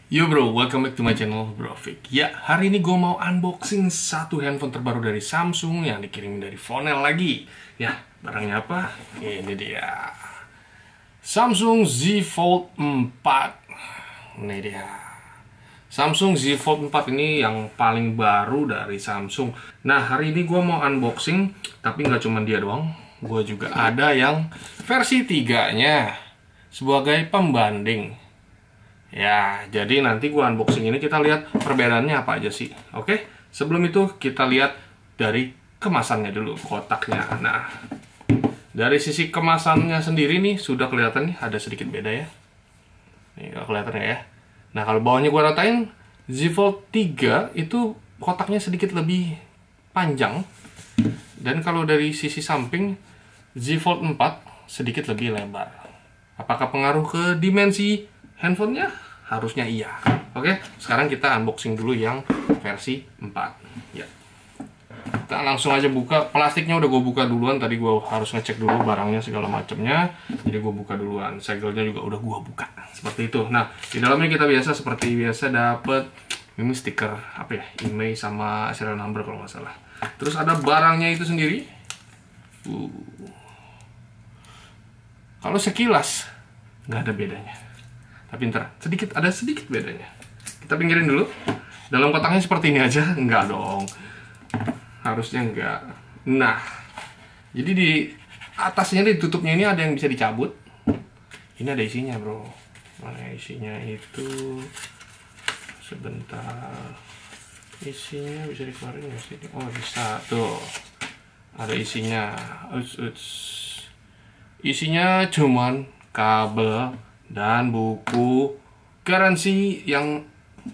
Yo bro, welcome back to my channel Bro Fik. Ya, hari ini gue mau unboxing satu handphone terbaru dari Samsung yang dikirim dari Fonel lagi. Ya, barangnya apa? Ini dia Samsung Z Fold 4. Ini dia Samsung Z Fold 4 ini yang paling baru dari Samsung. Nah, hari ini gue mau unboxing, tapi nggak cuma dia doang. Gue juga ada yang versi 3-nya sebagai pembanding. Ya, jadi nanti gua unboxing ini kita lihat perbedaannya apa aja sih. Oke, sebelum itu kita lihat dari kemasannya dulu, kotaknya. Nah, dari sisi kemasannya sendiri nih sudah kelihatan nih ada sedikit beda ya. Nih, kelihatan ya. Nah, kalau bawahnya gua ratain, Z Fold 3 itu kotaknya sedikit lebih panjang. Dan kalau dari sisi samping, Z Fold 4 sedikit lebih lebar. Apakah pengaruh ke dimensi handphonenya? Harusnya iya. Oke, sekarang kita unboxing dulu yang versi 4 ya. Kita langsung aja buka. Plastiknya udah gue buka duluan. Tadi gue harus ngecek dulu barangnya segala macamnya. Jadi gue buka duluan. Segelnya juga udah gue buka. Seperti itu. Nah, di dalamnya kita seperti biasa dapet ini stiker apa ya, email sama serial number kalau nggak salah. Terus ada barangnya itu sendiri. Kalau sekilas nggak ada bedanya. Tapi ntar ada sedikit bedanya. Kita pinggirin dulu. Dalam kotaknya seperti ini aja. Enggak dong. Harusnya enggak. Nah, jadi di atasnya, di tutupnya ini ada yang bisa dicabut. Ini ada isinya bro. Mana isinya itu? Sebentar. Isinya bisa dikeluarin nggak sih? Oh bisa tuh. Ada isinya. Isinya cuman kabel dan buku garansi yang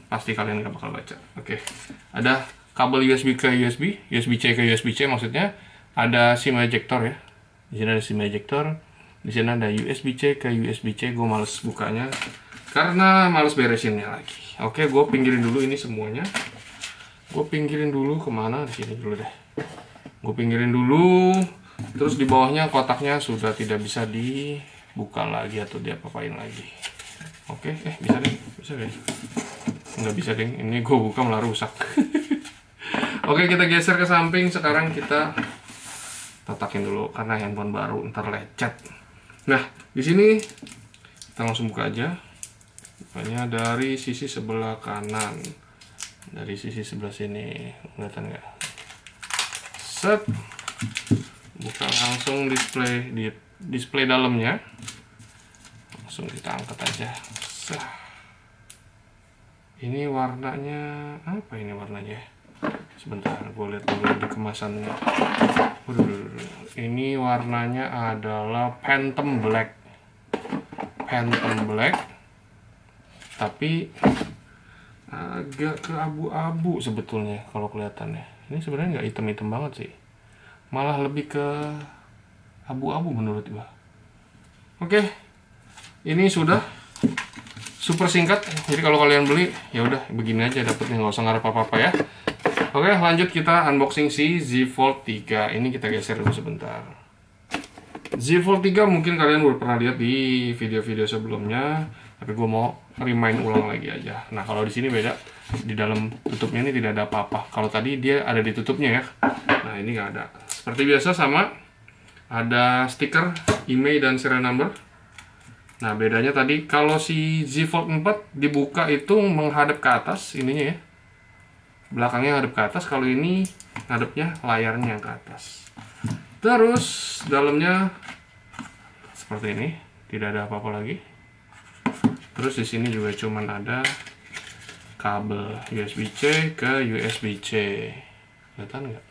pasti kalian gak bakal baca. Oke. Ada kabel USB ke USB, USB-C ke USB-C maksudnya. Ada SIM ejector ya. Di sini ada SIM ejector. Di sini ada USB-C ke USB-C. Gue males bukanya karena males beresinnya lagi. Oke, gue pinggirin dulu ini semuanya. Gue pinggirin dulu kemana? Di sini dulu deh. Gue pinggirin dulu. Terus di bawahnya kotaknya sudah tidak bisa dibuka lagi atau diapa-apain lagi. Oke, bisa deh, bisa deh. Nggak bisa deh, ini gue buka malah rusak. Oke, kita geser ke samping. Sekarang kita tatakin dulu karena handphone baru, ntar lecet. Nah, di sini kita langsung buka aja. Bukanya dari sisi sebelah kanan, dari sisi sebelah sini, kelihatan nggak? Set. Buka langsung display dalamnya. Langsung kita angkat aja. Ini warnanya apa ini warnanya? Sebentar, gue lihat dulu di kemasannya. Ini warnanya adalah Phantom Black. Phantom Black. Tapi agak ke abu-abu sebetulnya kalau kelihatannya. Ini sebenarnya nggak hitam-hitam banget sih. Malah lebih ke abu-abu menurut gua. Oke, ini sudah super singkat. Jadi kalau kalian beli, ya udah begini aja dapetnya, nggak usah ngarep apa-apa ya. Oke, lanjut kita unboxing si Z Fold 3. Ini kita geser dulu sebentar. Z Fold 3 mungkin kalian udah pernah lihat di video-video sebelumnya, tapi gua mau remind ulang lagi aja. Nah, kalau di sini beda. Di dalam tutupnya ini tidak ada apa-apa. Kalau tadi dia ada di tutupnya ya. Nah, ini nggak ada. Seperti biasa sama, ada stiker, email, dan serial number. Nah, bedanya tadi, kalau si Z Fold 4 dibuka itu menghadap ke atas, ininya ya. Belakangnya ngadep ke atas, kalau ini ngadepnya layarnya ke atas. Terus, dalamnya seperti ini, tidak ada apa-apa lagi. Terus di sini juga cuman ada kabel USB-C ke USB-C. Kelihatan nggak?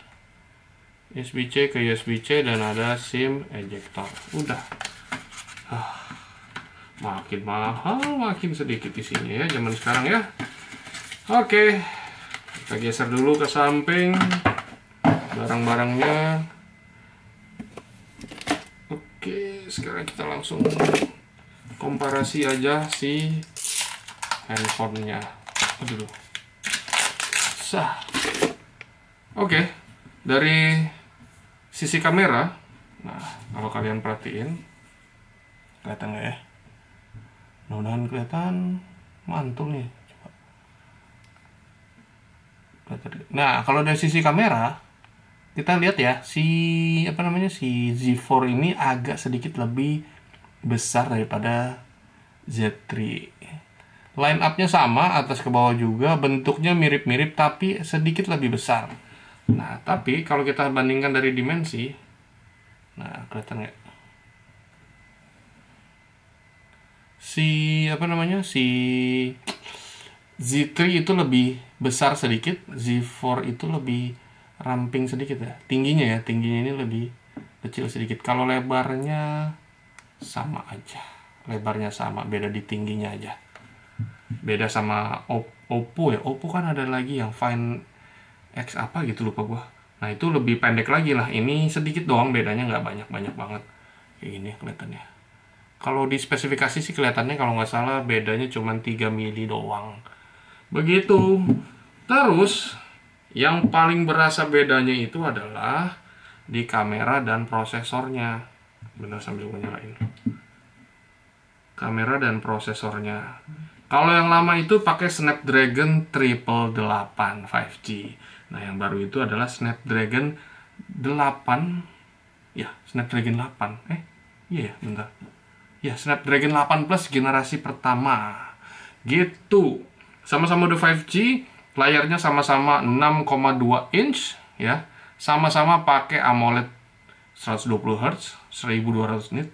USB-C ke USB-C dan ada SIM ejector. Udah. Makin mahal, makin sedikit isinya ya zaman sekarang ya. Oke. Kita geser dulu ke samping barang-barangnya. Oke, sekarang kita langsung komparasi aja si handphonenya. Aduh. Oke. Dari sisi kamera, nah kalau kalian perhatiin, kelihatan nggak ya? Mudah-mudahan kelihatan mantul nih. Nah, kalau dari sisi kamera, kita lihat ya, si Z4 ini agak sedikit lebih besar daripada Z3. Line up-nya sama, atas ke bawah juga, bentuknya mirip-mirip tapi sedikit lebih besar. Nah, tapi kalau kita bandingkan dari dimensi, nah kelihatan nggak? Si Z3 itu lebih besar sedikit, Z4 itu lebih ramping sedikit ya. Tingginya ini lebih kecil sedikit. Kalau lebarnya sama aja. Lebarnya sama, beda di tingginya aja. Beda sama Oppo ya. Oppo kan ada lagi yang Find X apa gitu, lupa gua. Nah, itu lebih pendek lagi lah. Ini sedikit doang bedanya, nggak banyak-banyak banget. Kayak gini kelihatannya. Kalau di spesifikasi sih kelihatannya kalau nggak salah bedanya cuma 3 mili doang. Begitu. Terus yang paling berasa bedanya itu adalah di kamera dan prosesornya. Bener, sambil gue nyalain. Kamera dan prosesornya. Kalau yang lama itu pakai Snapdragon 888 5G. Nah, yang baru itu adalah Snapdragon 8. Ya, Snapdragon 8. Iya ya, bentar. Ya, Snapdragon 8 Plus generasi pertama. Gitu. Sama-sama udah 5G, layarnya sama-sama 6,2 inch ya. Sama-sama pakai AMOLED 120 Hz, 1200 nit.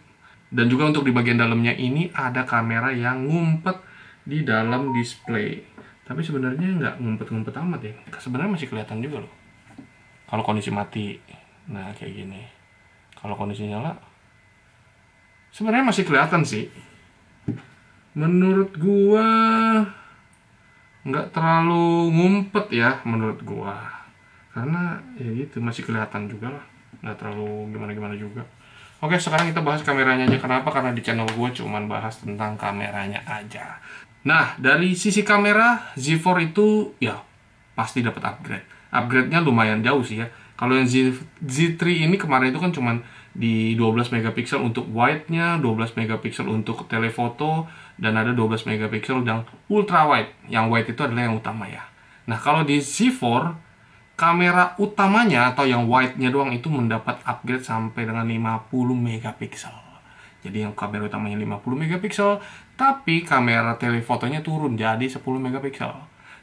Dan juga untuk di bagian dalamnya ini ada kamera yang ngumpet di dalam display. Tapi sebenarnya nggak ngumpet-ngumpet amat ya. Sebenarnya masih kelihatan juga loh. Kalau kondisi mati, nah kayak gini. Kalau kondisi nyala, sebenarnya masih kelihatan sih. Menurut gua nggak terlalu ngumpet ya, menurut gua. Karena ya gitu, masih kelihatan juga lah. Nggak terlalu gimana-gimana juga. Oke, sekarang kita bahas kameranya aja. Kenapa? Karena di channel gua cuman bahas tentang kameranya aja. Nah, dari sisi kamera, Z4 itu ya pasti dapat upgrade. Upgrade-nya lumayan jauh sih ya. Kalau yang Z3 ini kemarin itu kan cuman di 12 megapiksel untuk wide-nya, 12 megapiksel untuk telefoto, dan ada 12 megapiksel yang ultra wide. Yang wide itu adalah yang utama ya. Nah, kalau di Z4, kamera utamanya atau yang wide-nya doang itu mendapat upgrade sampai dengan 50 megapiksel. Jadi yang kamera utamanya 50 megapiksel, tapi kamera telefotonya turun jadi 10 megapiksel.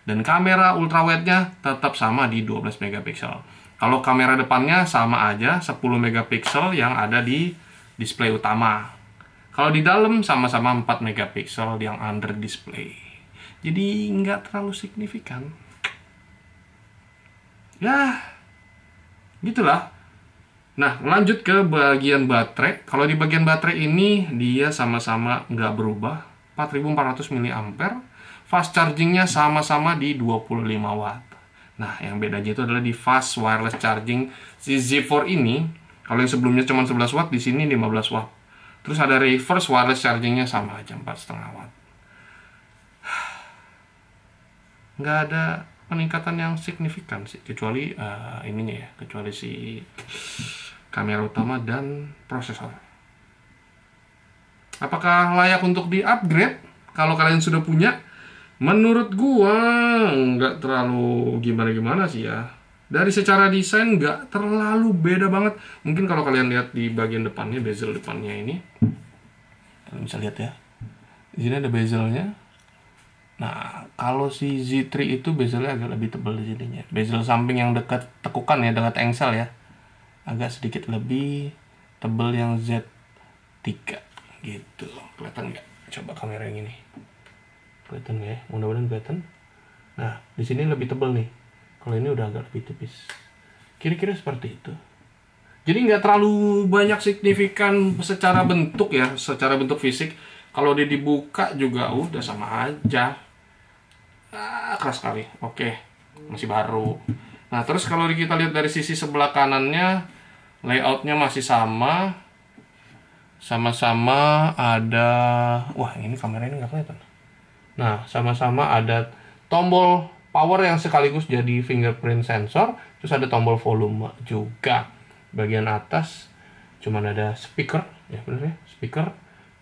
Dan kamera ultrawide-nya tetap sama di 12 megapiksel. Kalau kamera depannya sama aja 10 megapiksel yang ada di display utama. Kalau di dalam sama-sama 4 megapiksel yang under display. Jadi nggak terlalu signifikan. Ya, gitulah. Nah, lanjut ke bagian baterai. Kalau di bagian baterai ini, dia sama-sama nggak berubah. 4400 mAh. Fast chargingnya sama-sama di 25 watt. Nah, yang bedanya itu adalah di fast wireless charging si Z4 ini. Kalau yang sebelumnya cuma 11 watt, di sini 15 watt. Terus ada reverse wireless chargingnya sama aja, 4,5 watt. Nggak ada peningkatan yang signifikan sih, kecuali ininya ya, kecuali si kamera utama dan prosesor. Apakah layak untuk di-upgrade? Kalau kalian sudah punya, menurut gua nggak terlalu gimana-gimana sih ya. Dari secara desain nggak terlalu beda banget. Mungkin kalau kalian lihat di bagian depannya, bezel depannya ini, kalian bisa lihat ya. Di sini ada bezelnya. Nah, kalau si Z3 itu bezelnya agak lebih tebal di sininya. Bezel samping yang dekat tekukan ya, dekat engsel ya, agak sedikit lebih tebal yang Z3 gitu. Kelihatan nggak? Coba kamera yang ini. Kelihatan nggak ya? Mudah-mudahan kelihatan. Nah, di sini lebih tebal nih. Kalau ini udah agak lebih tipis. Kira-kira seperti itu. Jadi nggak terlalu banyak signifikan secara bentuk ya, secara bentuk fisik. Kalau dia dibuka juga udah sama aja. Keras sekali. Oke, masih baru. Nah, terus kalau kita lihat dari sisi sebelah kanannya, layoutnya masih sama. Sama-sama ada... Wah, ini kamera ini nggak kelihatan. Nah, sama-sama ada tombol power yang sekaligus jadi fingerprint sensor. Terus ada tombol volume juga. Bagian atas cuman ada speaker. Ya, bener ya, speaker.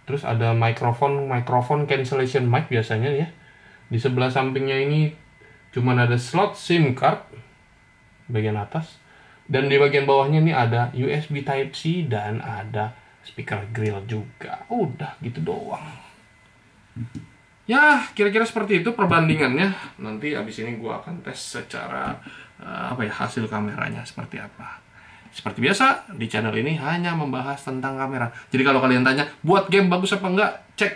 Terus ada microphone cancellation mic biasanya ya. Di sebelah sampingnya ini Cuman ada slot SIM card bagian atas, dan di bagian bawahnya ini ada USB Type-C dan ada speaker grill juga. Udah gitu doang. Ya, kira-kira seperti itu perbandingannya. Nanti abis ini gue akan tes secara hasil kameranya seperti apa. Seperti biasa, di channel ini hanya membahas tentang kamera. Jadi kalau kalian tanya, buat game bagus apa enggak, cek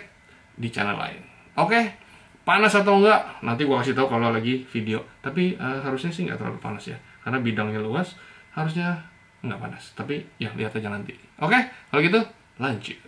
di channel lain. Oke, panas atau enggak, nanti gue kasih tahu kalau lagi video. Tapi harusnya sih nggak terlalu panas ya, karena bidangnya luas, harusnya nggak panas. Tapi ya lihat aja nanti. Oke, kalau gitu lanjut.